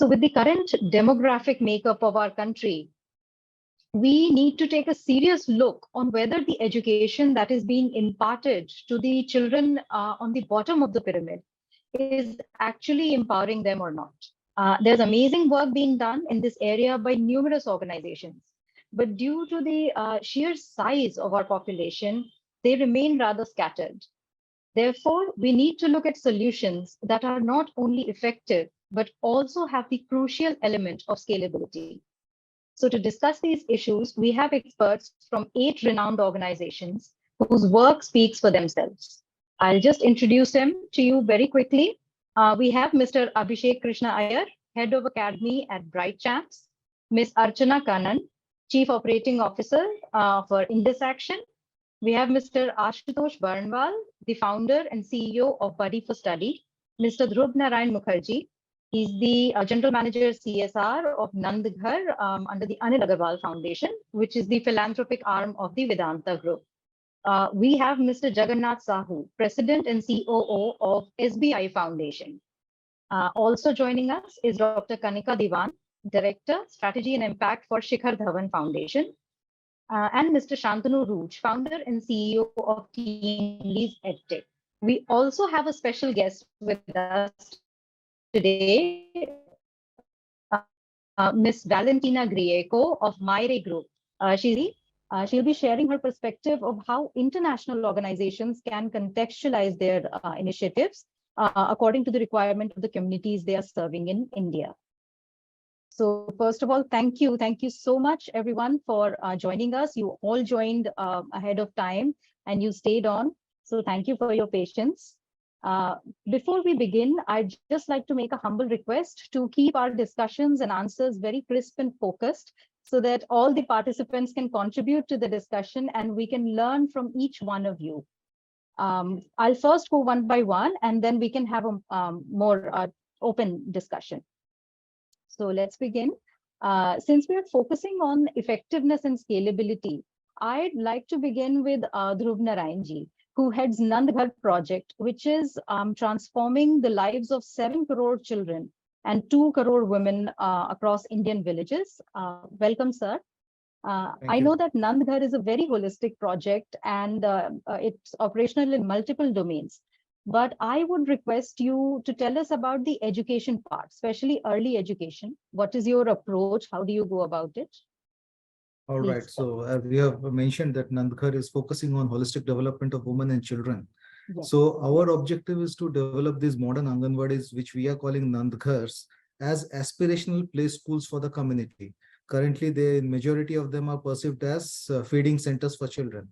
So with the current demographic makeup of our country, we need to take a serious look on whether the education that is being imparted to the children on the bottom of the pyramid is actually empowering them or not. There's amazing work being done in this area by numerous organizations, but due to the sheer size of our population, they remain rather scattered. Therefore, we need to look at solutions that are not only effective, but also have the crucial element of scalability. So to discuss these issues, we have experts from 8 renowned organizations whose work speaks for themselves. I'll just introduce them to you very quickly. We have Mr. Abhishek Krishna Iyer, Head of Academy at BrightChamps, Ms. Archana Kanan, Chief Operating Officer for Indus Action. We have Mr. Ashutosh Burnwal, the founder and CEO of Buddy for Study, Mr. Dhrubanarayan Mukherjee. He's the General Manager CSR of Nand, Ghar under the Anil Agarwal Foundation, which is the philanthropic arm of the Vedanta Group. We have Mr. Jagannath Sahu, President and COO of SBI Foundation. Also joining us is Dr. Kanika Diwan, Director, Strategy and Impact for Shikhar Dhawan Foundation, and Mr. Shantanu Rooj, Founder and CEO of Team Leads EdTech. We also have a special guest with us today, Ms. Valentina Grieco of Myre Group. She'll be sharing her perspective of how international organizations can contextualize their initiatives according to the requirement of the communities they are serving in India. So first of all, thank you. Thank you so much, everyone, for joining us. You all joined ahead of time and you stayed on. So thank you for your patience. Before we begin, I'd just like to make a humble request to keep our discussions and answers very crisp and focused so that all the participants can contribute to the discussion and we can learn from each one of you. I'll first go one by one and then we can have a more open discussion. So let's begin. Since we're focusing on effectiveness and scalability, I'd like to begin with Dhrubanarayan ji, who heads Nand Ghar project, which is transforming the lives of 7 crore children and 2 crore women across Indian villages. Welcome, sir. I know that Nand Ghar is a very holistic project and it's operational in multiple domains. But I would request you to tell us about the education part, especially early education. What is your approach? How do you go about it? All right. So we have mentioned that Nand Ghar is focusing on holistic development of women and children. Yes. So our objective is to develop these modern Anganwadis, which we are calling Nand Ghars, as aspirational play schools for the community. Currently, the majority of them are perceived as feeding centers for children,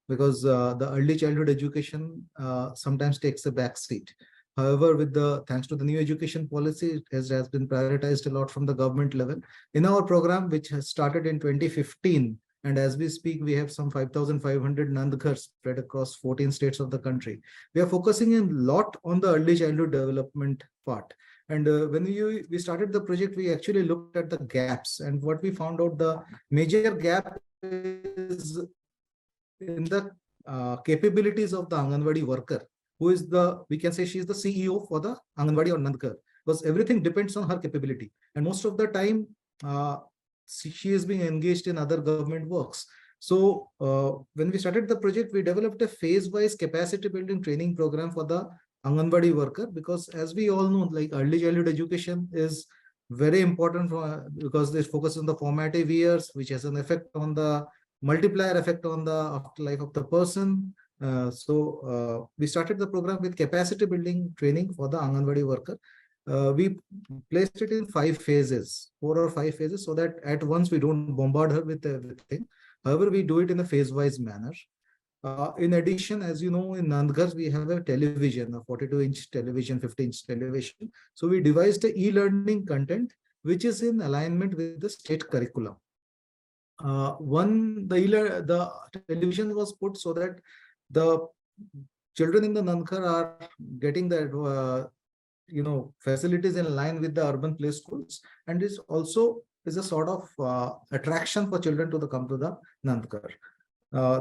because the early childhood education sometimes takes a back seat. However, thanks to the new education policy, it has been prioritized a lot from the government level. In our program, which has started in 2015, and as we speak, we have some 5,500 Nand Ghars spread across 14 states of the country. We are focusing a lot on the early childhood development part. And when we started the project, we actually looked at the gaps. And what we found out, the major gap is in the capabilities of the Anganwadi worker, who is we can say she's the CEO for the Anganwadi or Nand Ghar, because everything depends on her capability. And most of the time, she is being engaged in other government works. So when we started the project, we developed a phase-wise capacity building training program for the Anganwadi worker, because as we all know, like early childhood education is very important because it focuses on the formative years, which has an effect on the multiplier effect on the afterlife of the person. We started the program with capacity building training for the Anganwadi worker. We placed it in 5 phases, 4 or 5 phases, so that at once we don't bombard her with everything. However, we do it in a phase-wise manner. In addition, as you know, in Nand Ghars, we have a television, a 42-inch television, 50-inch television. So we devised a e-learning content, which is in alignment with the state curriculum. The television was put so that the children in the Nand Ghar are getting that facilities in line with the urban play schools, and is also is a sort of attraction for children to come to the Nand Ghar.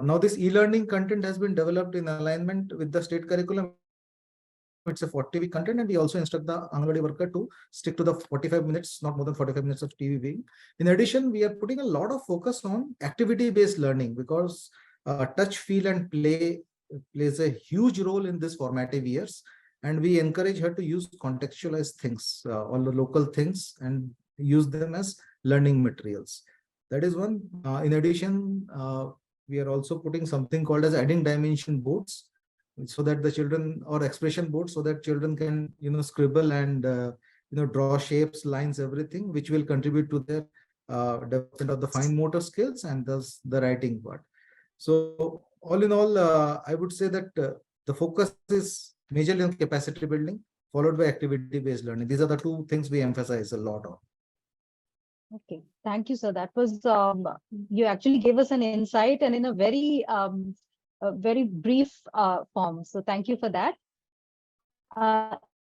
Now this e-learning content has been developed in alignment with the state curriculum it's a 40-week content, and we also instruct the Anganwadi worker to stick to the 45 minutes, not more than 45 minutes of TV viewing. In addition, we are putting a lot of focus on activity-based learning, because touch, feel, and play plays a huge role in this formative years. And we encourage her to use contextualized things, all the local things, and use them as learning materials. That is one. In addition, we are also putting something called as adding dimension boards, so that the children, or expression boards, so that children can, scribble and, draw shapes, lines, everything, which will contribute to their development of the fine motor skills and thus the writing part. So all in all, I would say that the focus is majorly on capacity building, followed by activity-based learning. These are the two things we emphasize a lot on. Okay, thank you, sir. That was, you actually gave us an insight, and in a very brief form. So thank you for that.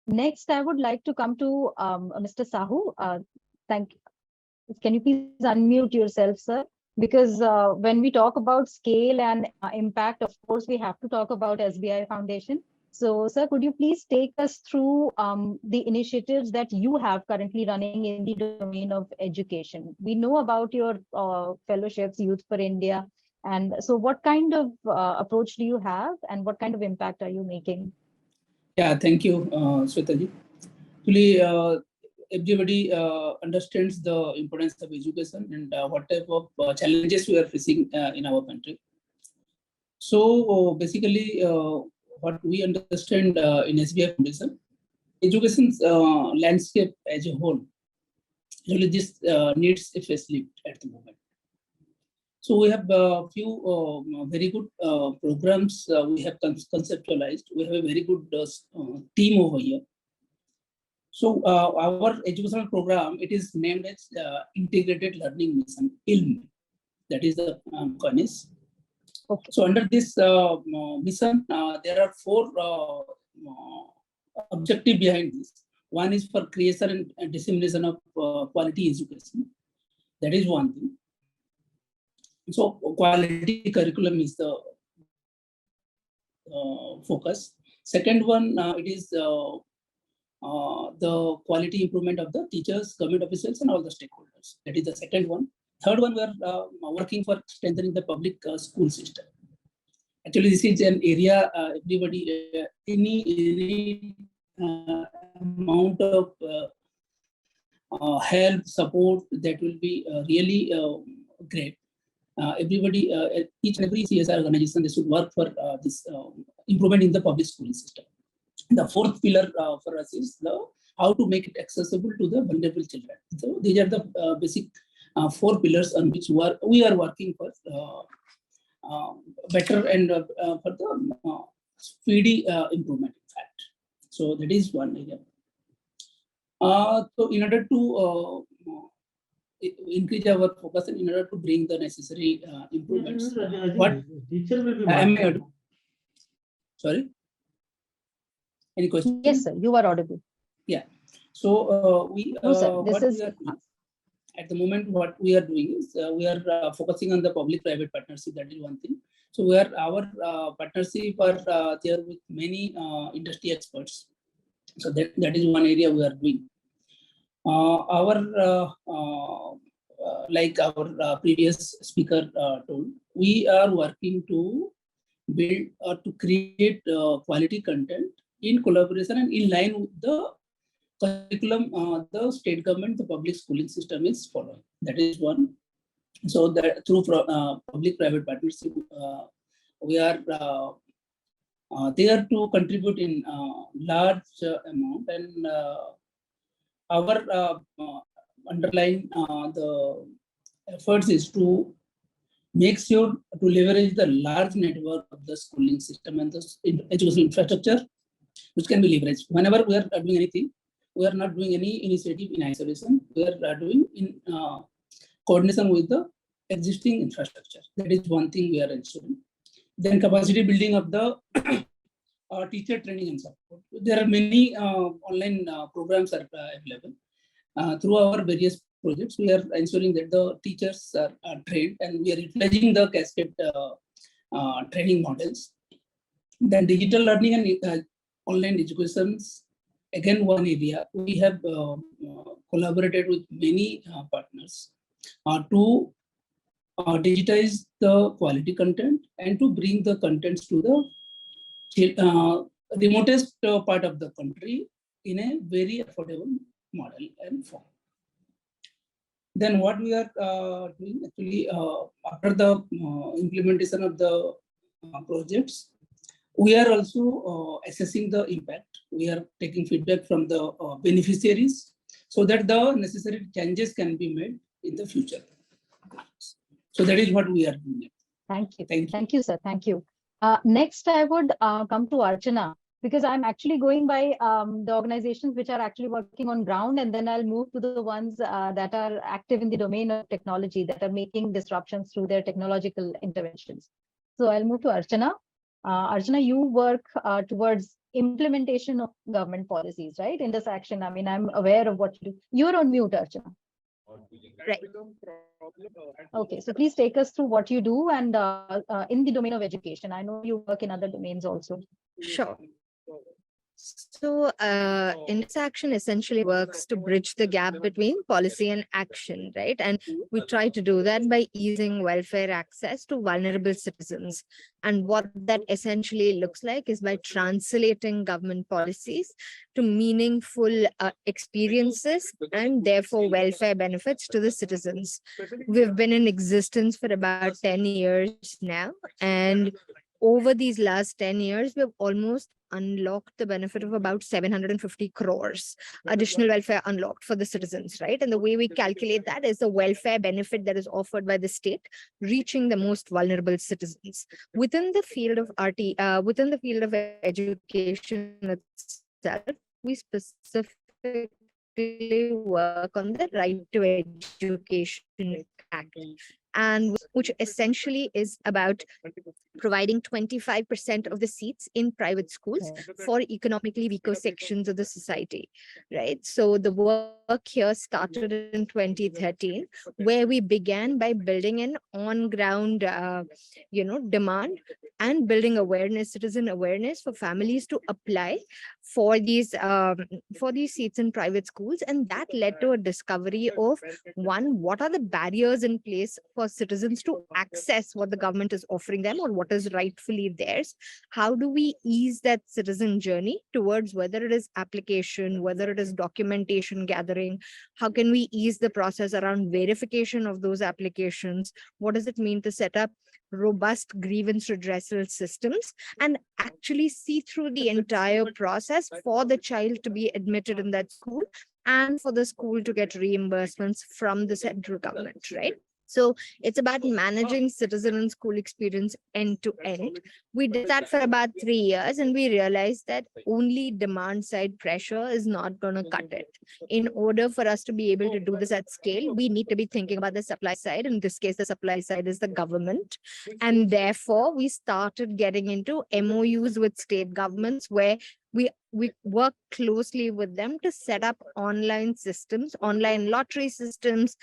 Next, I would like to come to Mr. Sahu. Can you please unmute yourself, sir? Because when we talk about scale and impact, of course, we have to talk about SBI Foundation. So, sir, could you please take us through the initiatives that you have currently running in the domain of education? We know about your fellowships, Youth for India. And so what kind of approach do you have, and what kind of impact are you making? Yeah, thank you, Swetaji. Actually, everybody understands the importance of education and what type of challenges we are facing in our country. So basically, what we understand in SBI Foundation, education's landscape as a whole, really this needs a facelift at the moment. So we have a few very good programs we have conceptualized. We have a very good team over here. So our educational program, it is named as Integrated Learning Mission, ILM. That is the coinage. Okay. So under this mission, there are 4 objectives behind this. One is for creation and dissemination of quality education. That is one thing. So quality curriculum is the focus. Second one, it is the quality improvement of the teachers, government officials, and all the stakeholders. That is the second one. Third one, we are working for strengthening the public school system. Actually, this is an area everybody, any amount of help, support, that will be really great. Everybody, each and every CSR organization, they should work for this improvement in the public schooling system. The fourth pillar for us is how to make it accessible to the vulnerable children. So these are the basic 4 pillars on which we are working for better and for the speedy improvement, in fact. So that is one area. So in order to increase our focus and in order to bring the necessary improvements, what teacher will be sorry? Any question? Yes, sir, you are audible. Yeah. So No, sir, this is at the moment, what we are doing is we are focusing on the public-private partnership. That is one thing. So we are our partnership are there with many industry experts. So that is one area we are doing. Like our previous speaker told, we are working to build or to create quality content in collaboration and in line with the curriculum the state government, the public schooling system is following. That is one. So that through public-private partnership, we are there to contribute in large amount, and our underlying the efforts is to make sure to leverage the large network of the schooling system and the educational infrastructure, which can be leveraged. Whenever we are doing anything, we are not doing any initiative in isolation. We are doing in coordination with the existing infrastructure. That is one thing we are ensuring. Then capacity building of the teacher training and support. There are many online programs are available. Through our various projects, we are ensuring that the teachers are trained, and we are utilizing the cascade training models. Then digital learning and online educations, again, one area, we have collaborated with many partners to digitize the quality content and to bring the contents to the remotest part of the country in a very affordable model and form. Then what we are doing actually after the implementation of the projects, we are also assessing the impact. We are taking feedback from the beneficiaries so that the necessary changes can be made in the future. So that is what we are doing. Thank you. Thank you, sir. Thank you. Next, I would come to Archana, because I'm actually going by the organizations which are actually working on ground, and then I'll move to the ones that are active in the domain of technology, that are making disruptions through their technological interventions. So I'll move to Archana. Archana, you work towards implementation of government policies, right? In this action, I mean, I'm aware of what you do. You're on mute, Archana. Right. Okay, so please take us through what you do and in the domain of education. I know you work in other domains also. Sure. So Indus Action essentially works to bridge the gap between policy and action, right? And we try to do that by easing welfare access to vulnerable citizens. And what that essentially looks like is by translating government policies to meaningful experiences and therefore welfare benefits to the citizens. We've been in existence for about 10 years now, and over these last 10 years, we've almost unlocked the benefit of about 750 crores additional welfare unlocked for the citizens, right? And the way we calculate that is the welfare benefit that is offered by the state reaching the most vulnerable citizens. Within the field of within the field of education itself, we specifically work on the Right to Education Act, and which essentially is about providing 25% of the seats in private schools for economically weaker sections of the society, right? So the work here started in 2013, where we began by building an on-ground, demand and building awareness, citizen awareness for families to apply for these seats in private schools. And that led to a discovery of, one, what are the barriers in place for citizens to access what the government is offering them or what is rightfully theirs? How do we ease that citizen journey towards whether it is application, whether it is documentation gathering? How can we ease the process around verification of those applications? What does it mean to set up robust grievance redressal systems and actually see through the entire process for the child to be admitted in that school and for the school to get reimbursements from the central government, right? So it's about managing citizen and school experience end to end. We did that for about 3 years, and we realized that only demand side pressure is not going to cut it. In order for us to be able to do this at scale, we need to be thinking about the supply side. In this case, the supply side is the government. And therefore, we started getting into MOUs with state governments where we work closely with them to set up online systems, online lottery systems,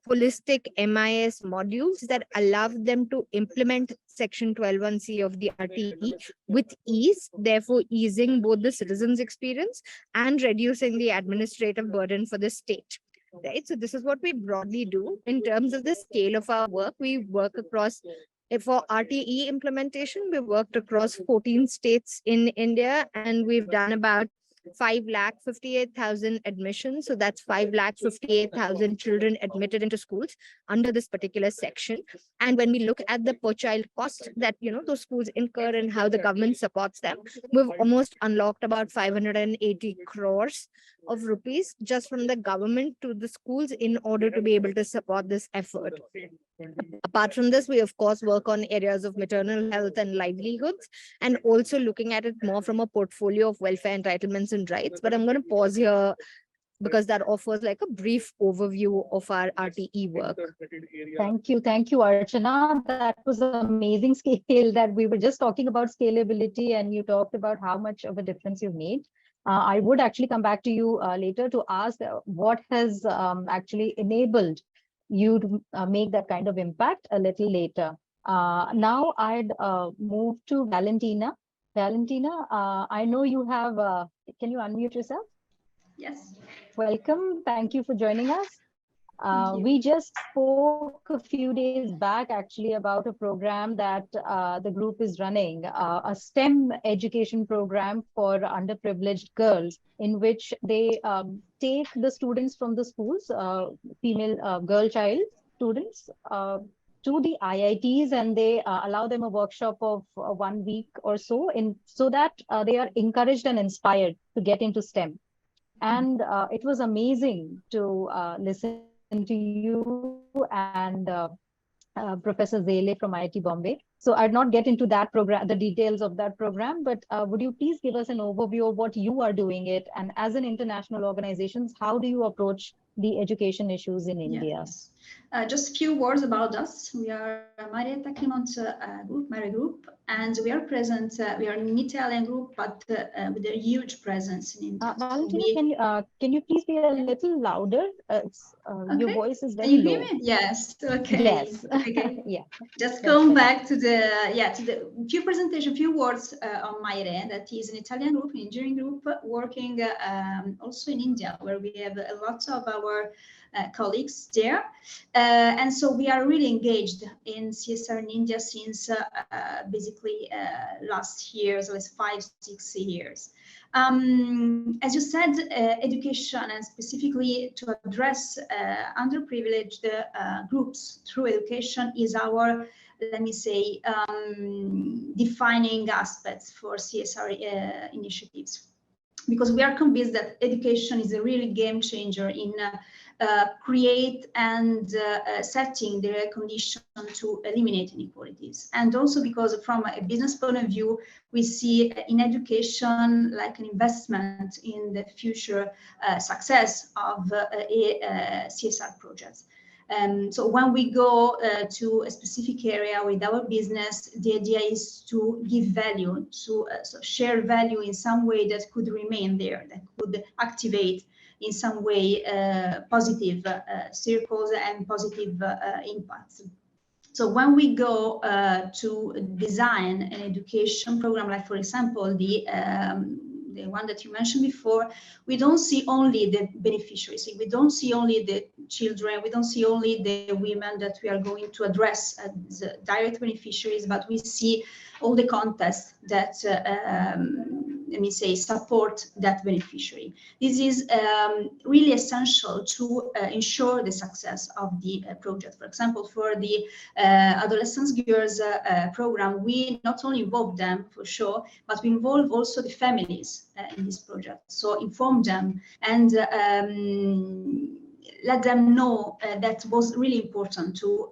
holistic MIS modules that allow them to implement Section 12(1)(c) of the RTE with ease, therefore easing both the citizens' experience and reducing the administrative burden for the state. Right. So this is what we broadly do. In terms of the scale of our work, we work across, for RTE implementation, we worked across 14 states in India, and we've done about 5,58,000 admissions. So that's 5,58,000 children admitted into schools under this particular section. And when we look at the per child cost that, those schools incur and how the government supports them, we've almost unlocked about 580 crores of rupees just from the government to the schools in order to be able to support this effort. Apart from this, we of course work on areas of maternal health and livelihoods, and also looking at it more from a portfolio of welfare entitlements and rights. But I'm going to pause here because that offers like a brief overview of our RTE work. Thank you, Archana. That was an amazing scale that we were just talking about scalability, and you talked about how much of a difference you've made. I would actually come back to you later to ask what has actually enabled you to make that kind of impact a little later. Now I'd move to Valentina. Valentina, I know you have, can you unmute yourself? Yes. Welcome. Thank you for joining us. You. We just spoke a few days back actually about a program that the group is running, a STEM education program for underprivileged girls, in which they take the students from the schools, female girl child students, to the IITs, and they allow them a workshop of 1 week or so, so that they are encouraged and inspired to get into STEM. And it was amazing to listen to you and Professor Zele from IIT Bombay. So I'd not get into that program, the details of that program, but would you please give us an overview of what you are doing it? And as an international organization, how do you approach the education issues in India? Yes. Just a few words about us. We are Marietta Clement group, Mary Group, and we are present. We are an Italian group, but with a huge presence in India. Valentina, can you please be a little louder? Okay. Your voice is Can very you hear low. me? Yes. Okay. Yes. Okay. Yeah. Just That's going better. back to the few words on Maire, that is an Italian group, an engineering group, working also in India, where we have a lot of our colleagues there. And so we are really engaged in CSR in India since basically last years, so it's 5-6 years. As you said, education, and specifically to address underprivileged groups through education, is our, let me say, defining aspects for CSR initiatives. Because we are convinced that education is a really game changer in create and setting the condition to eliminate inequalities. And also because from a business point of view, we see in education like an investment in the future success of a CSR project. So when we go to a specific area with our business, the idea is to give value, to so share value in some way that could remain there, that could activate in some way positive circles and positive impacts. So when we go to design an education program, like for example, the one that you mentioned before, we don't see only the beneficiaries, we don't see only the children, we don't see only the women that we are going to address as direct beneficiaries, but we see all the contexts that let me say, support that beneficiary. This is really essential to ensure the success of the project. For example, for the adolescent girls program, we not only involve them for sure, but we involve also the families in this project. So inform them and let them know that was really important to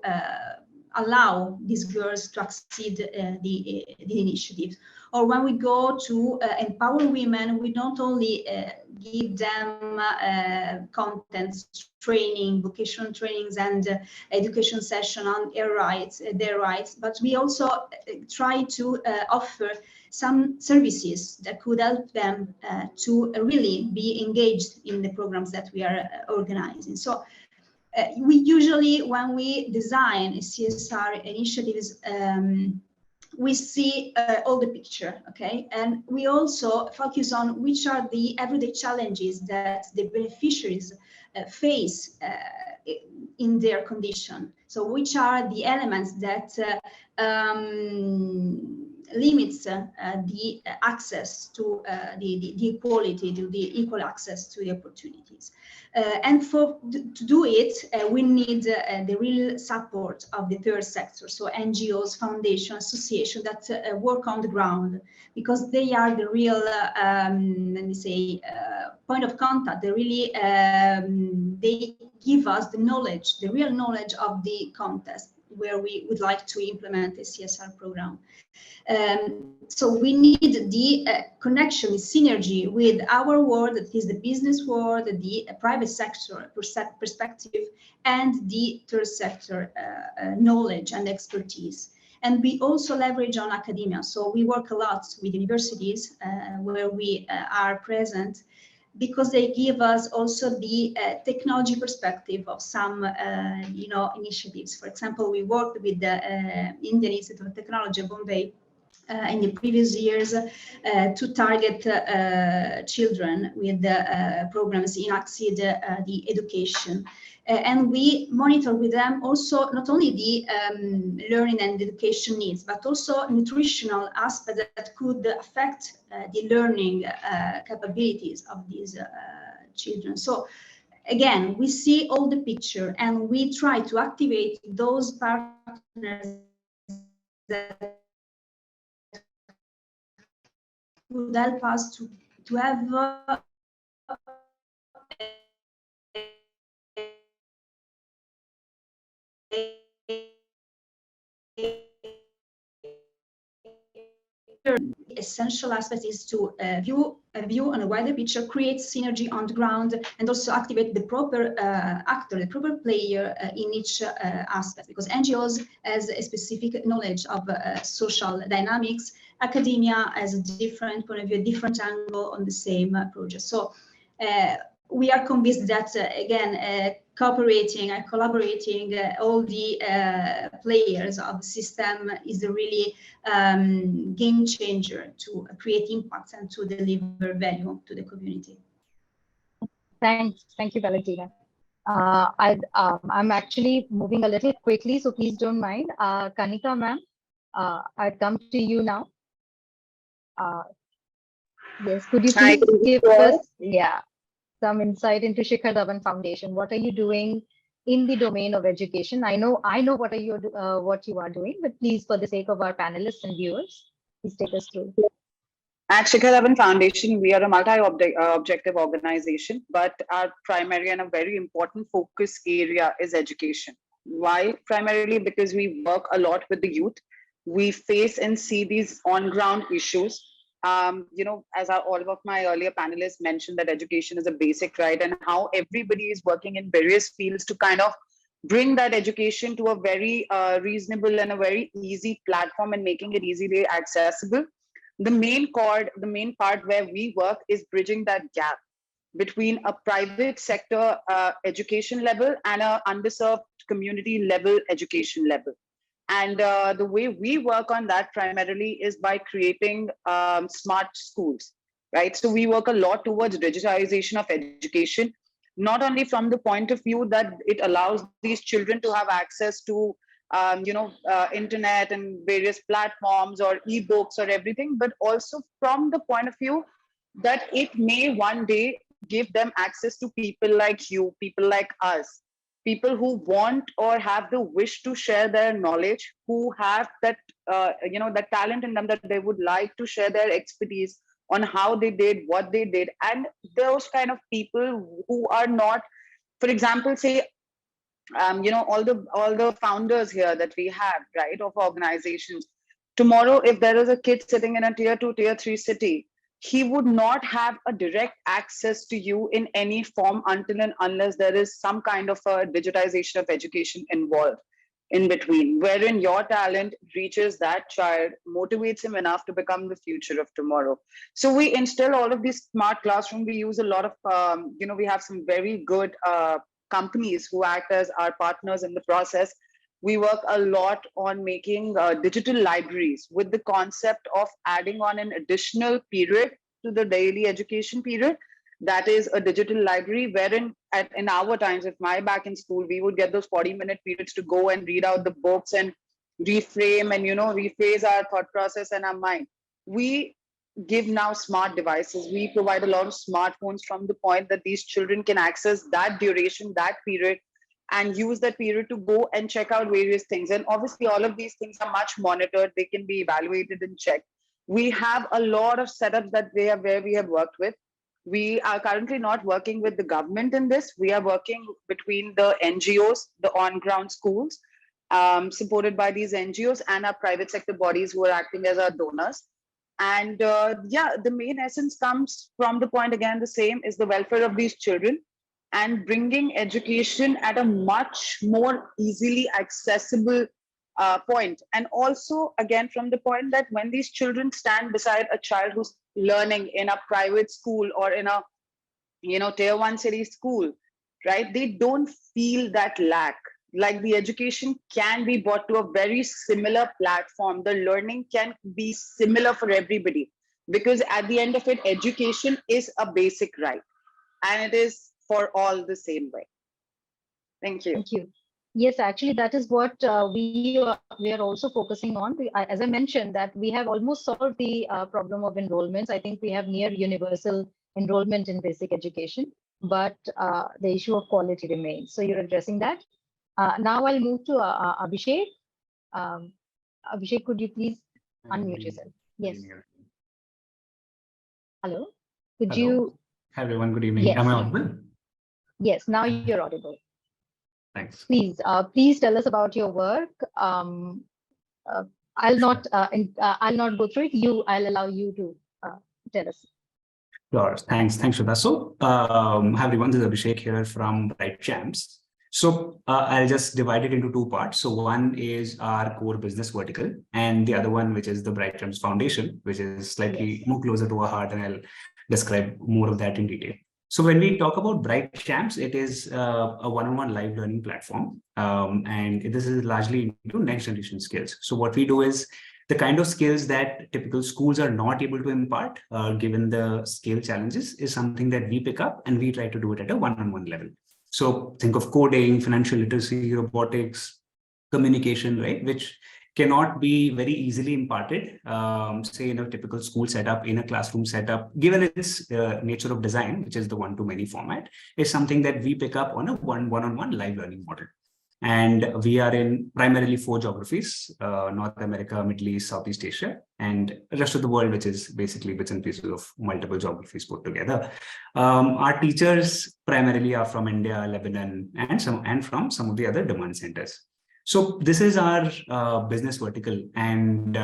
allow these girls to accede the initiatives. Or when we go to empower women, we not only give them contents, training, vocational trainings, and education session on their rights, but we also try to offer some services that could help them to really be engaged in the programs that we are organizing. So we usually, when we design CSR initiatives, we see all the picture, okay? And we also focus on which are the everyday challenges that the beneficiaries face in their condition. So which are the elements that limits the access to the equality, to the equal access to the opportunities. And to do it, we need the real support of the third sector, so NGOs, foundations, associations that work on the ground, because they are the real, let me say, point of contact. They really, they give us the knowledge, the real knowledge of the context where we would like to implement a CSR program. So we need the connection, the synergy with our world, that is the business world, the private sector perspective, and the third sector knowledge and expertise. And we also leverage on academia. So we work a lot with universities where we are present, because they give us also the technology perspective of some, initiatives. For example, we worked with the Indian Institute of Technology of Bombay in the previous years to target children with programs in Access the education. And we monitor with them also not only the learning and education needs, but also nutritional aspects that could affect the learning capabilities of these children. So again, we see all the picture and we try to activate those partners that would help us to have essential aspect is to view on a wider picture, create synergy on the ground, and also activate the proper actor, the proper player in each aspect. Because NGOs has a specific knowledge of social dynamics, academia has a different point of view, a different angle on the same project. So we are convinced that again, cooperating and collaborating all the players of the system is a really game changer to create impact and to deliver value to the community. Thank you, Valentina. I'm actually moving a little quickly, so please don't mind. Kanika ma'am, I'd come to you now. Yes, could you please give us some insight into Shikhar Dhawan Foundation? What are you doing in the domain of education? I know what you are doing, but please, for the sake of our panelists and viewers, please take us through. At Shikhar Dhawan Foundation, we are a multi-objective organization, but our primary and a very important focus area is education. Why? Primarily because we work a lot with the youth. We face and see these on-ground issues. As all of my earlier panelists mentioned, that education is a basic right, and how everybody is working in various fields to kind of bring that education to a very reasonable and a very easy platform and making it easily accessible. The main part where we work is bridging that gap between a private sector education level and an underserved community level education level. And the way we work on that primarily is by creating smart schools, right? So we work a lot towards digitization of education, not only from the point of view that it allows these children to have access to internet and various platforms or ebooks or everything, but also from the point of view that it may one day give them access to people like you, people like us, people who want or have the wish to share their knowledge, who have that that talent in them, that they would like to share their expertise on how they did what they did. And those kind of people who are not, for example, say all the founders here that we have, right, of organizations. Tomorrow, if there is a kid sitting in a tier 2, tier 3 city, he would not have a direct access to you in any form until and unless there is some kind of a digitization of education involved in between, wherein your talent reaches that child, motivates him enough to become the future of tomorrow. So we instill all of these smart classroom. We use a lot of, we have some very good companies who act as our partners in the process. We work a lot on making digital libraries with the concept of adding on an additional period to the daily education period. That is a digital library wherein in our times, if my back in school, we would get those 40-minute periods to go and read out the books and reframe and, rephrase our thought process and our mind. We give now smart devices. We provide a lot of smartphones from the point that these children can access that duration, that period, and use that period to go and check out various things. And obviously, all of these things are much monitored. They can be evaluated and checked. We have a lot of setups where we have worked with. We are currently not working with the government in this. We are working between the NGOs, the on-ground schools, supported by these NGOs, and our private sector bodies who are acting as our donors. And the main essence comes from the point, again, the same is the welfare of these children and bringing education at a much more easily accessible point. And also, again, from the point that when these children stand beside a child who's learning in a private school or in a tier 1 city school, right, they don't feel that lack. like the education can be brought to a very similar platform. The learning can be similar for everybody, because at the end of it, education is a basic right and it is for all the same way. Thank you. Thank you. Yes, actually, that is what we are also focusing on. As I mentioned, that we have almost solved the problem of enrollments. I think we have near universal enrollment in basic education, but the issue of quality remains. So you're addressing that. Now I'll move to Abhishek. Abhishek, could you please unmute yourself? Yes. Hello. Could you? Hi, everyone. Good evening. Yes. Am I audible? Yes. Now you're audible. Thanks. Please tell us about your work. I'll not go through it. I'll allow you to tell us. Sure. Thanks, Shweta. So, hi everyone. This is Abhishek here from BrightChamps. So, I'll just divide it into two parts. So, one is our core business vertical, and the other one, which is the BrightChamps Foundation, which is slightly more closer to our heart, and I'll describe more of that in detail. So when we talk about BrightChamps, it is a one-on-one live learning platform, and this is largely into next generation skills. So what we do is the kind of skills that typical schools are not able to impart, given the scale challenges, is something that we pick up and we try to do it at a one-on-one level. So think of coding, financial literacy, robotics, communication, right, which cannot be very easily imparted, say in a typical school setup, in a classroom setup, given its nature of design, which is the one-to-many format, is something that we pick up on a one-on-one live learning model. And we are in primarily 4 geographies, North America, Middle East, Southeast Asia, and the rest of the world, which is basically bits and pieces of multiple geographies put together. Our teachers primarily are from India, Lebanon, and from some of the other demand centers. So this is our business vertical. And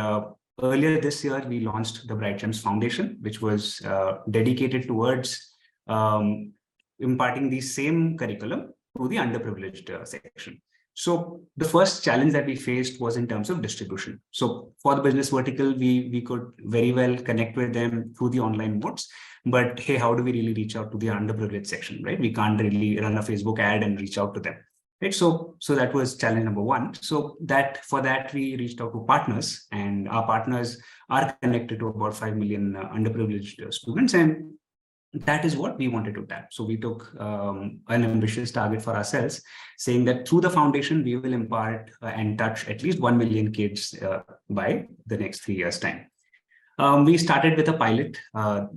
earlier this year, we launched the BrightChamps Foundation, which was dedicated towards imparting the same curriculum to the underprivileged section. So the first challenge that we faced was in terms of distribution. So for the business vertical, we could very well connect with them through the online modes. But hey, how do we really reach out to the underprivileged section, right? We can't really run a Facebook ad and reach out to them. Right, so that was challenge number one. So for that we reached out to partners, and our partners are connected to about 5 million underprivileged students, and that is what we wanted to tap. So we took an ambitious target for ourselves, saying that through the foundation we will impart and touch at least 1 million kids by the next 3 years' time. We started with a pilot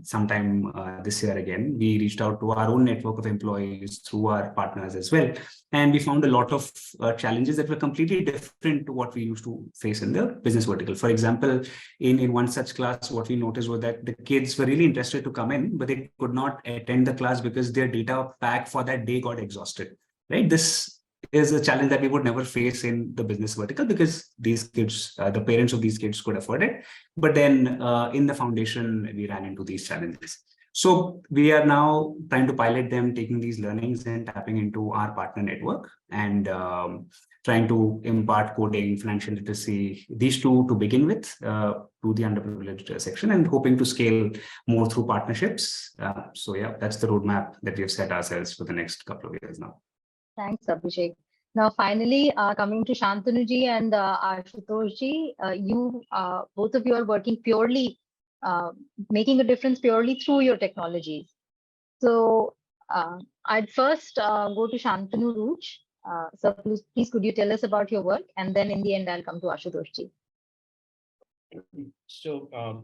sometime this year again. We reached out to our own network of employees through our partners as well. And we found a lot of challenges that were completely different to what we used to face in the business vertical. For example, in one such class, what we noticed was that the kids were really interested to come in, but they could not attend the class because their data pack for that day got exhausted, right? This is a challenge that we would never face in the business vertical because these kids, the parents of these kids could afford it. But then in the foundation, we ran into these challenges. So we are now trying to pilot them, taking these learnings and tapping into our partner network and trying to impart coding, financial literacy, these two to begin with to the underprivileged section, and hoping to scale more through partnerships. So yeah, that's the roadmap that we have set ourselves for the next couple of years now. Thanks, Abhishek. Now, finally, coming to Shantanu-ji and Ashutosh-ji, you both of you are working purely, making a difference purely through your technologies. So I'd first go to Shantanu-Ruj. So please, could you tell us about your work? And then in the end, I'll come to Ashutosh-ji. So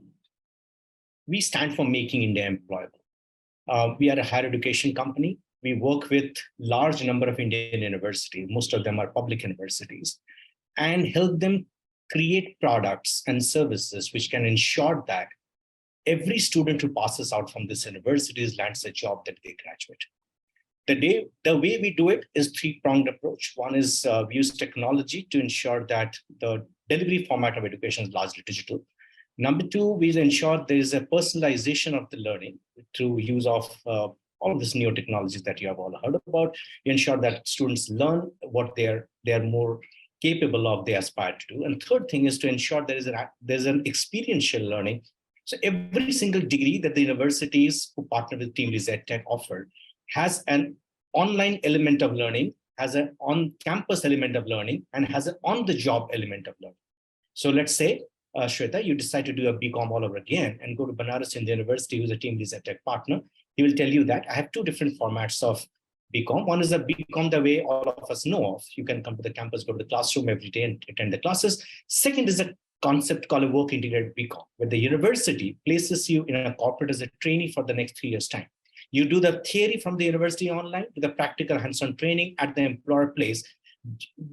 we stand for Making India Employable. We are a higher education company. We work with large number of Indian universities, most of them are public universities, and help them create products and services which can ensure that every student who passes out from this universities lands a job that they graduate. The way we do it is 3-pronged approach. One is we use technology to ensure that the delivery format of education is largely digital. Number 2, we ensure there is a personalization of the learning through use of all these new technologies that you have all heard about. We ensure that students learn what they are more capable of, they aspire to do. And third thing is to ensure there's an experiential learning. So every single degree that the universities who partner with Team EdTech offer has an online element of learning, has an on-campus element of learning and has an on-the-job element of learning. So let's say, Shweta, you decide to do a BCom all over again and go to Banaras Hindu University, who's a team lead tech partner. He will tell you that I have two different formats of BCom. One is a BCom the way all of us know of. You can come to the campus, go to the classroom every day and attend the classes. Second is a concept called a work integrated BCom, where the university places you in a corporate as a trainee for the next 3 years' time. You do the theory from the university online to the practical hands-on training at the employer place,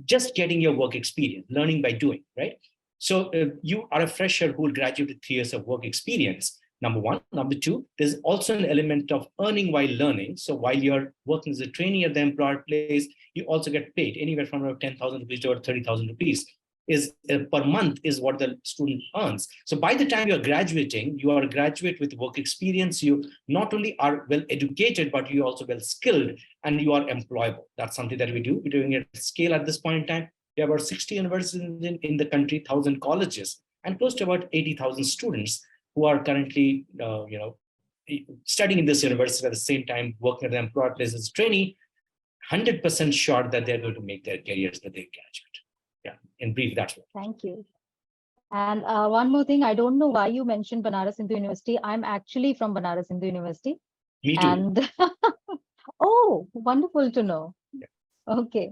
just getting your work experience, learning by doing, right? So you are a fresher who will graduate with 3 years of work experience. Number one. Number two, there's also an element of earning while learning. So while you're working as a trainee at the employer place, you also get paid anywhere from 10,000 rupees to 30,000 rupees is per month is what the student earns. So by the time you're graduating, you are a graduate with work experience. You not only are well educated, but you're also well skilled and you are employable. That's something that we do. We're doing it at scale at this point in time. We have about 60 universities in the country, 1,000 colleges, and close to about 80,000 students who are currently, studying in this university at the same time, working at the employer place as a trainee, 100% sure that they're going to make their careers that they graduate. Yeah, in brief, that's what. Thank you. And one more thing, I don't know why you mentioned Banaras Hindu University. I'm actually from Banaras Hindu University. Me too. And oh, wonderful to know. Yeah. Okay.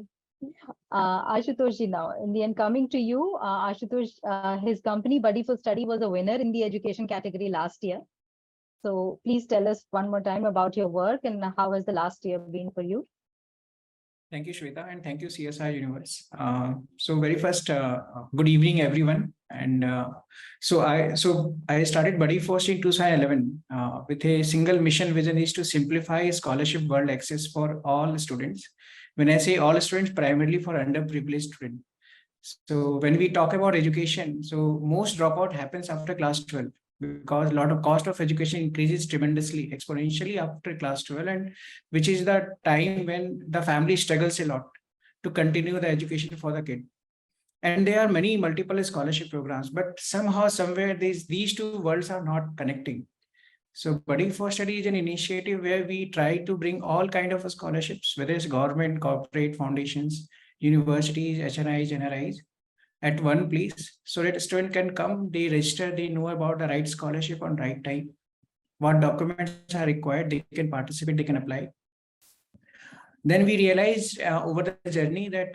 Ashutosh now, in the end, coming to you, Ashutosh, his company Buddy for Study was a winner in the education category last year. So please tell us one more time about your work and how has the last year been for you? Thank you, Shweta, and thank you, TheCSRUniverse. So very first, good evening, everyone. And so I started Buddy First in 2011 with a single mission vision is to simplify scholarship world access for all students. When I say all students, primarily for underprivileged students. So when we talk about education, so most dropout happens after class 12 because a lot of cost of education increases tremendously, exponentially after class 12, and which is the time when the family struggles a lot to continue the education for the kid. And there are many multiple scholarship programs, but somehow, somewhere, these two worlds are not connecting. So Buddy for Study is an initiative where we try to bring all kinds of scholarships, whether it's government, corporate, foundations, universities, HNIs, NRIs, at one place so that a student can come, they register, they know about the right scholarship on right time, what documents are required, they can participate, they can apply. Then we realized over the journey that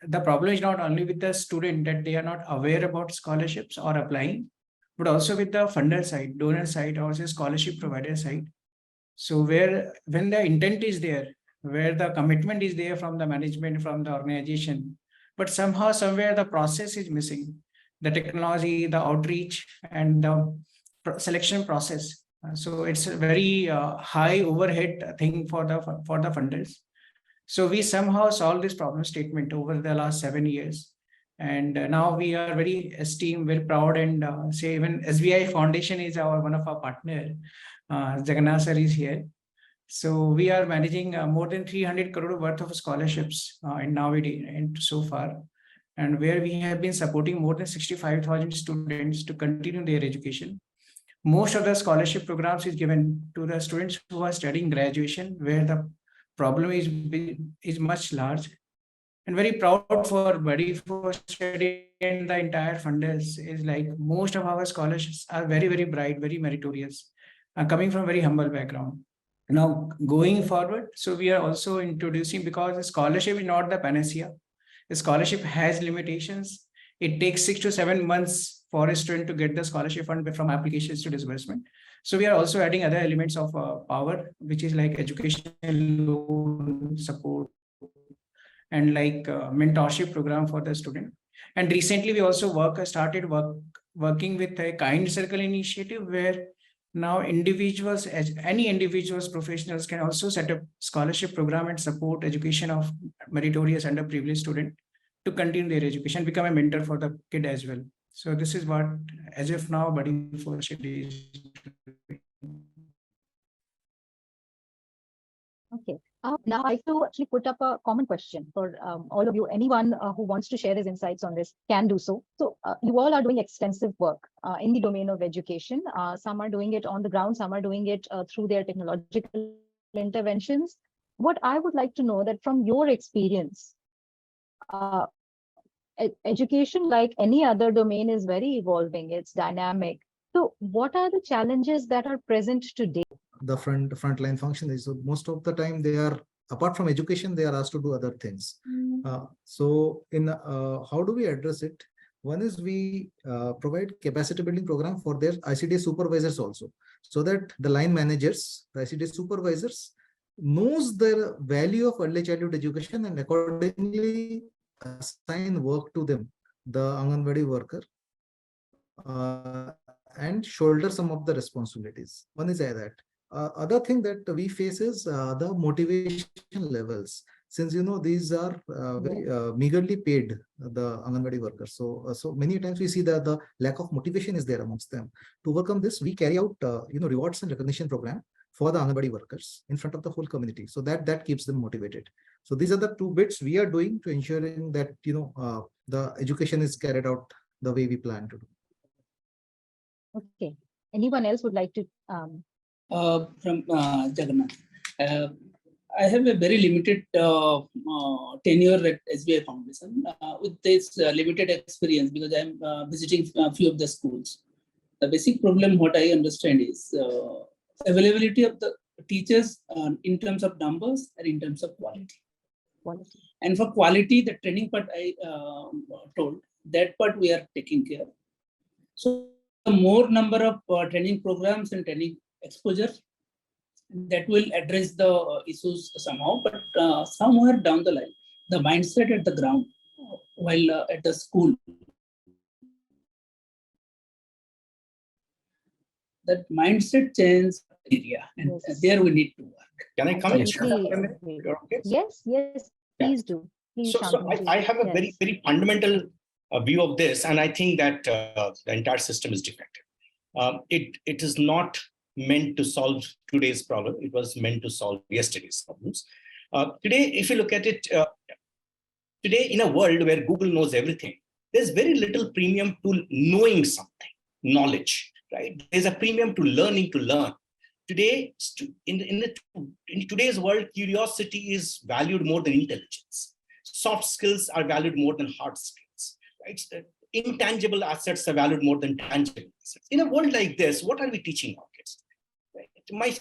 the problem is not only with the student that they are not aware about scholarships or applying, but also with the funder side, donor side, or scholarship provider side. So when the intent is there, where the commitment is there from the management, from the organization, but somehow, somewhere the process is missing, the technology, the outreach, and the selection process. So it's a very high overhead thing for the funders. So we somehow solved this problem statement over the last 7 years. And now we are very esteemed, very proud, and say even SBI Foundation is one of our partner. Jagannath sir is here. So we are managing more than 300 crore worth of scholarships in nowadays and so far, and where we have been supporting more than 65,000 students to continue their education. Most of the scholarship programs is given to the students who are studying graduation, where the problem is much large. And very proud for Buddy for Study and the entire funders is like most of our scholarships are very, very bright, very meritorious, coming from very humble background. Now going forward, so we are also introducing, because the scholarship is not the panacea. The scholarship has limitations. It takes 6 to 7 months for a student to get the scholarship fund from applications to disbursement. So we are also adding other elements of power, which is like educational loan support and like mentorship program for the student. And recently we also started working with a Kind Circle initiative, where now individuals, any individuals, professionals can also set up scholarship program and support education of meritorious underprivileged student to continue their education, become a mentor for the kid as well. So this is what, as of now, Buddy for Study is doing. Okay. Now I have to actually put up a common question for all of you. Anyone who wants to share his insights on this can do so. So you all are doing extensive work in the domain of education. Some are doing it on the ground, some are doing it through their technological interventions. what I would like to know that from your experience, education, like any other domain, is very evolving, it's dynamic. So what are the challenges that are present today? The frontline function is, so most of the time they are, apart from education, they are asked to do other things. So in how do we address it? One is we provide capacity building program for their ICDS supervisors also, so that the line managers, the ICDS supervisors, knows the value of early childhood education and accordingly assign work to them, the Anganwadi worker, and shoulder some of the responsibilities. One is that. Other thing that we face is the motivation levels. Since these are very meagerly paid, the Anganwadi workers. So many times we see that the lack of motivation is there amongst them. To overcome this, we carry out rewards and recognition program for the Anganwadi workers in front of the whole community, so that keeps them motivated. So these are the two bits we are doing to ensuring that the education is carried out the way we plan to do. Okay. Anyone else would like to? From Jagannath. I have a very limited tenure at SBI Foundation with this limited experience, because I'm visiting a few of the schools. The basic problem, what I understand, is availability of the teachers in terms of numbers and in terms of quality. And for quality, the training part I told, that part we are taking care. So the more number of training programs and training exposure, that will address the issues somehow, but somewhere down the line, the mindset at the ground while at the school, that mindset change area, and there we need to work. Can I come in? Yes, please do. Please, so I have a very, very fundamental view of this, and I think that the entire system is defective. It is not meant to solve today's problem. It was meant to solve yesterday's problems. Today, if you look at it, today in a world where Google knows everything, there's very little premium to knowing something, knowledge, right? There's a premium to learning to learn. Today, in today's world, curiosity is valued more than intelligence. Soft skills are valued more than hard skills, right? Intangible assets are valued more than tangible assets. In a world like this, what are we teaching our kids? I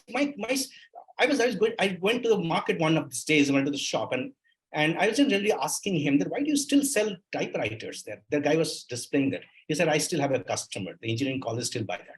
went to the market one of these days, I went to the shop, and I was really asking him that, why do you still sell typewriters there? The guy was displaying that. He said, I still have a customer. The engineering college still buy that.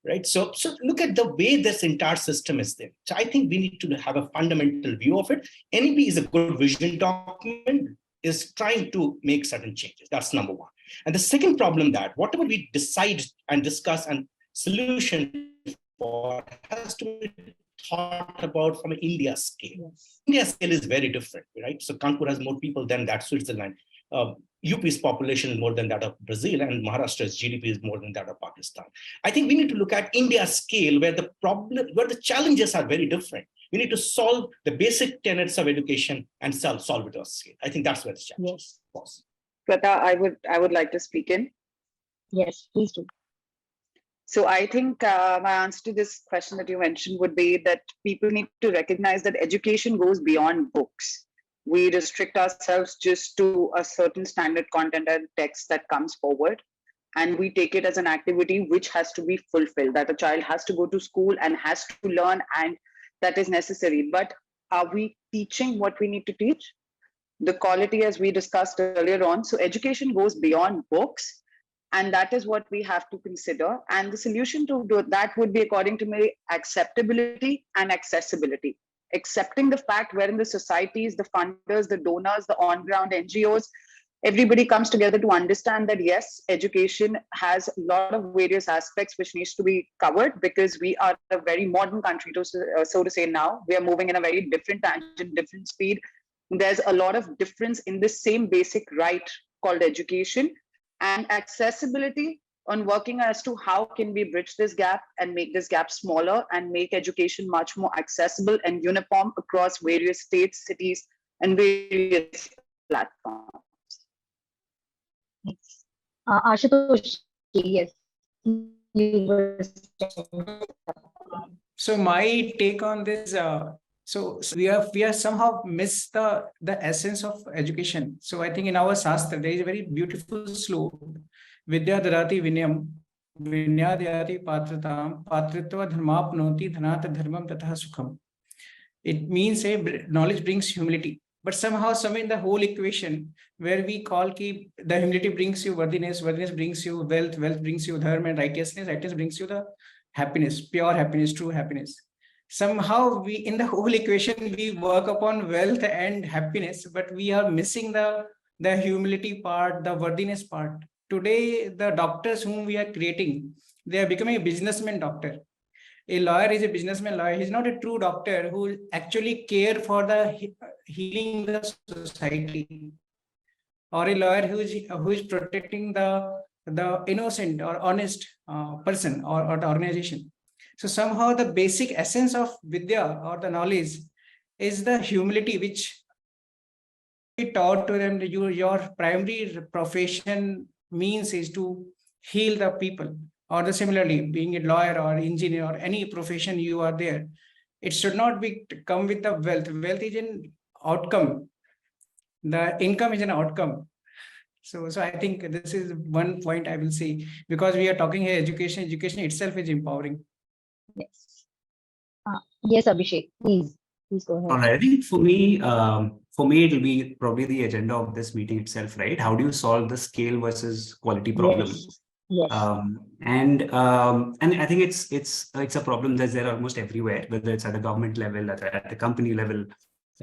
Right. So look at the way this entire system is there. So I think we need to have a fundamental view of it. NEP is a good vision document, is trying to make certain changes. That's number one. And the second problem, that whatever we decide and discuss and solution for has to be thought about from an India scale. Yes. India scale is very different, right? So Kanpur has more people than that Switzerland. UP's population is more than that of Brazil, and Maharashtra's GDP is more than that of Pakistan. I think we need to look at India scale, where the challenges are very different. We need to solve the basic tenets of education and solve it on scale. I think that's where the challenge is. Yes. Shweta, I would like to speak in. Yes, please do. So I think my answer to this question that you mentioned would be that people need to recognize that education goes beyond books. We restrict ourselves just to a certain standard content and text that comes forward, and we take it as an activity which has to be fulfilled, that a child has to go to school and has to learn, and that is necessary. But are we teaching what we need to teach? The quality, as we discussed earlier on. So education goes beyond books, and that is what we have to consider. And the solution to that would be, according to me, acceptability and accessibility. Accepting the fact wherein the societies, the funders, the donors, the on-ground NGOs, everybody comes together to understand that, yes, education has a lot of various aspects which needs to be covered, because we are a very modern country, so to say now. We are moving in a very different tangent, different speed. There's a lot of difference in the same basic right called education, and accessibility on working as to how can we bridge this gap and make this gap smaller and make education much more accessible and uniform across various states, cities, and various platforms. Ashutosh, yes. So my take on this, So we are somehow missed the essence of education. So I think in our Shastra, there is a very beautiful sloka, Vidya Darati Vinyam, Vinyadhyati Patratam, Patritva Dharmapnoti, Dhanata Dharmam Tatha Sukham. It means knowledge brings humility. But somehow in the whole equation, where we call the humility brings you worthiness, worthiness brings you wealth, wealth brings you dharma, and righteousness, righteousness brings you the happiness, pure happiness, true happiness. Somehow we, in the whole equation, we work upon wealth and happiness, but we are missing the humility part, the worthiness part. Today, the doctors whom we are creating, they are becoming a businessman doctor. A lawyer is a businessman lawyer. He's not a true doctor who will actually care for the healing the society, or a lawyer who is protecting the innocent or honest person or the organization. So somehow the basic essence of Vidya or the knowledge is the humility, which we taught to them that your primary profession means is to heal the people. Or the similarly, being a lawyer or engineer or any profession you are there, it should not be come with the wealth. Wealth is an outcome. The income is an outcome. So I think this is one point I will say, because we are talking here education. Education itself is empowering. Yes. Yes, Abhishek, please go ahead. All right. I think for me, it'll be probably the agenda of this meeting itself, right? How do you solve the scale versus quality problem? Yes. Yes. And I think it's a problem that's there almost everywhere, whether it's at the government level, at the company level,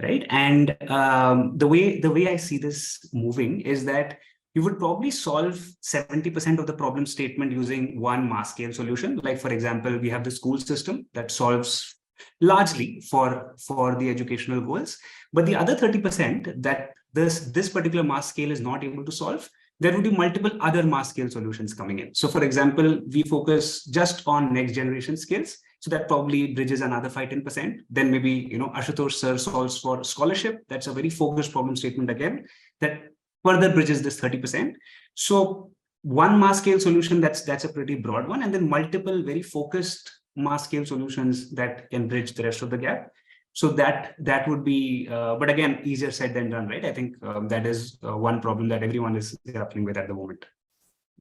right? And the way I see this moving is that you would probably solve 70% of the problem statement using one mass scale solution. Like, for example, we have the school system that solves largely for the educational goals, but the other 30% that this particular mass scale is not able to solve, there would be multiple other mass scale solutions coming in. So for example, we focus just on next generation skills. So that probably bridges another 5-10%. Then maybe, Ashutosh sir solves for scholarship. That's a very focused problem statement again, that further bridges this 30%. So one mass scale solution, that's a pretty broad one. And then multiple very focused mass scale solutions that can bridge the rest of the gap. So that would be, but again, easier said than done, right? I think that is one problem that everyone is grappling with at the moment.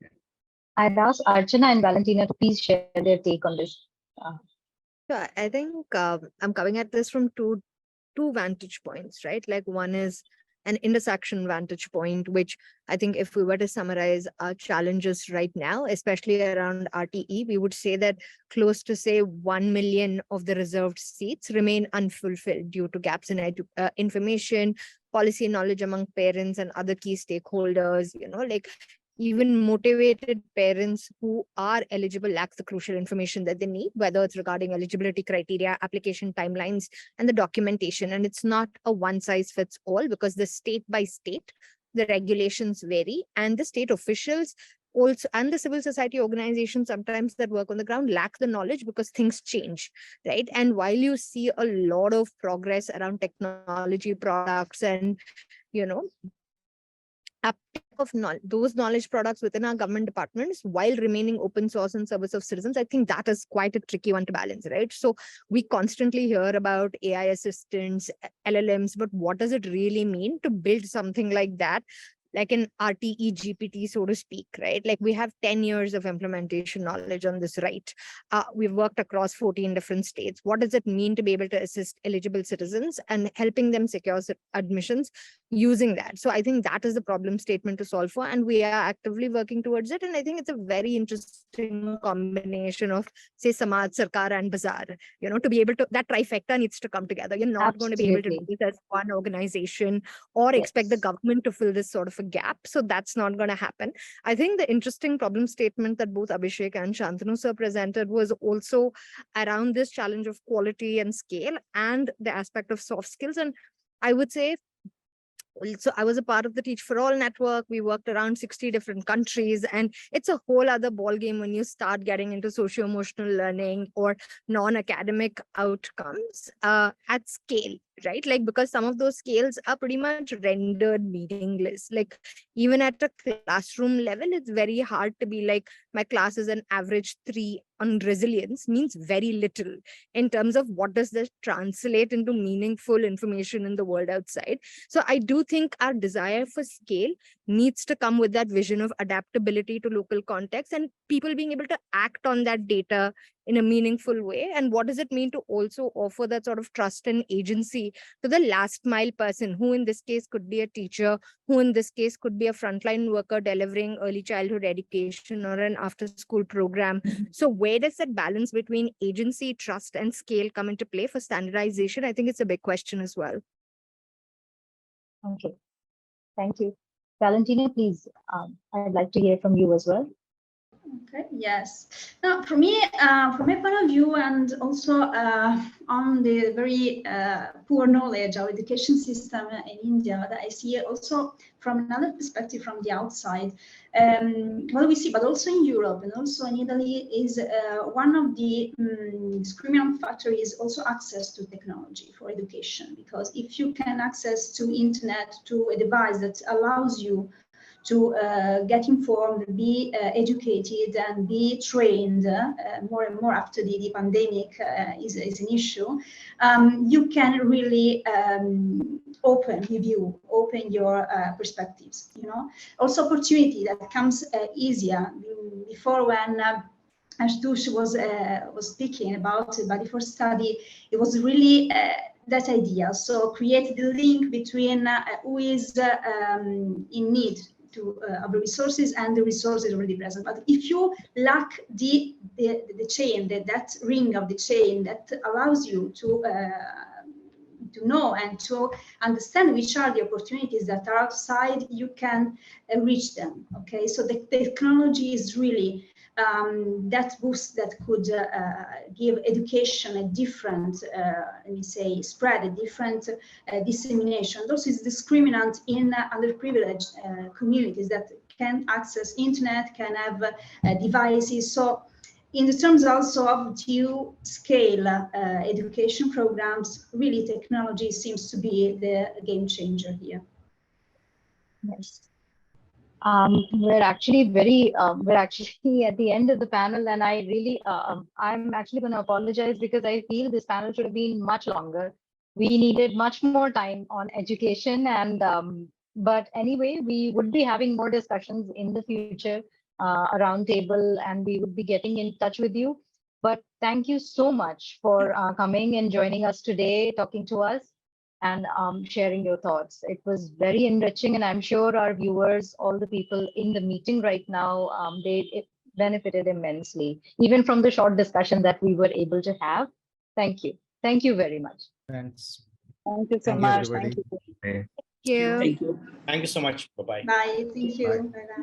Yeah. I'd ask Archana and Valentina to please share their take on this. So I think I'm coming at this from two vantage points, right? Like, one is an intersection vantage point, which I think if we were to summarize our challenges right now, especially around RTE, we would say that close to, say, 1 million of the reserved seats remain unfulfilled due to gaps in information, policy knowledge among parents and other key stakeholders, like even motivated parents who are eligible lack the crucial information that they need, whether it's regarding eligibility criteria, application timelines, and the documentation. And it's not a one size fits all, because the state by state, the regulations vary, and the state officials also, and the civil society organizations sometimes that work on the ground, lack the knowledge because things change, right? And while you see a lot of progress around technology products and, of those knowledge products within our government departments while remaining open source and service of citizens, I think that is quite a tricky one to balance, right? So we constantly hear about AI assistants, LLMs, but what does it really mean to build something like that, like an RTE GPT, so to speak, right? Like, we have 10 years of implementation knowledge on this, right? We've worked across 14 different states. What does it mean to be able to assist eligible citizens and helping them secure admissions using that? So I think that is the problem statement to solve for, and we are actively working towards it. And I think it's a very interesting combination of, say, Samaj, Sarkar, and Bazaar, to be able to, that trifecta needs to come together. You're not going to be able to do this as one organization or expect the government to fill this sort of a gap. So that's not going to happen. I think the interesting problem statement that both Abhishek and Shantanu sir presented was also around this challenge of quality and scale and the aspect of soft skills. And I would say, so I was a part of the Teach for All network. We worked around 60 different countries, and it's a whole other ballgame when you start getting into socio-emotional learning or non-academic outcomes at scale, right? Like, because some of those scales are pretty much rendered meaningless. Like, even at a classroom level, it's very hard to be like, my class is an average 3 on resilience, means very little in terms of what does this translate into meaningful information in the world outside. So I do think our desire for scale needs to come with that vision of adaptability to local context and people being able to act on that data in a meaningful way. And what does it mean to also offer that sort of trust and agency to the last mile person, who in this case could be a teacher, who in this case could be a frontline worker delivering early childhood education or an after school program. So where does that balance between agency, trust, and scale come into play for standardization? I think it's a big question as well. Okay, thank you. Valentina, please, I'd like to hear from you as well. Okay, yes. Now, for me, from my point of view, and also on the very poor knowledge of education system in India, that I see also from another perspective from the outside, what we see, but also in Europe and also in Italy, is one of the discriminant factors is also access to technology for education. Because if you can access to internet, to a device that allows you to get informed, be educated, and be trained more and more after the pandemic is an issue, you can really open your perspectives. You know, also opportunity that comes easier. Before, when Ashutosh was speaking about Body for Study, it was really that idea. So create the link between who is in need of the resources and the resources already present. But if you lack the chain, that ring of the chain that allows you to know and to understand which are the opportunities that are outside, you can reach them. Okay, so the technology is really that boost that could give education a different, let me say, spread, a different dissemination. Those is discriminant in underprivileged communities that can access internet, can have devices. So in the terms also of to scale education programs, really technology seems to be the game changer here. Yes. We're actually at the end of the panel, and I really, I'm actually going to apologize because I feel this panel should have been much longer. We needed much more time on education, and but anyway, we would be having more discussions in the future, a round table, and we would be getting in touch with you. But thank you so much for coming and joining us today, talking to us, and sharing your thoughts. It was very enriching, and I'm sure our viewers, all the people in the meeting right now, it benefited immensely, even from the short discussion that we were able to have. Thank you. Thank you very much. Thanks. Thank you so Thank much. you, everybody. Thank you. Thank you. Thank you. Thank you so much. Bye-bye. Bye. Thank you. Bye. Bye-bye.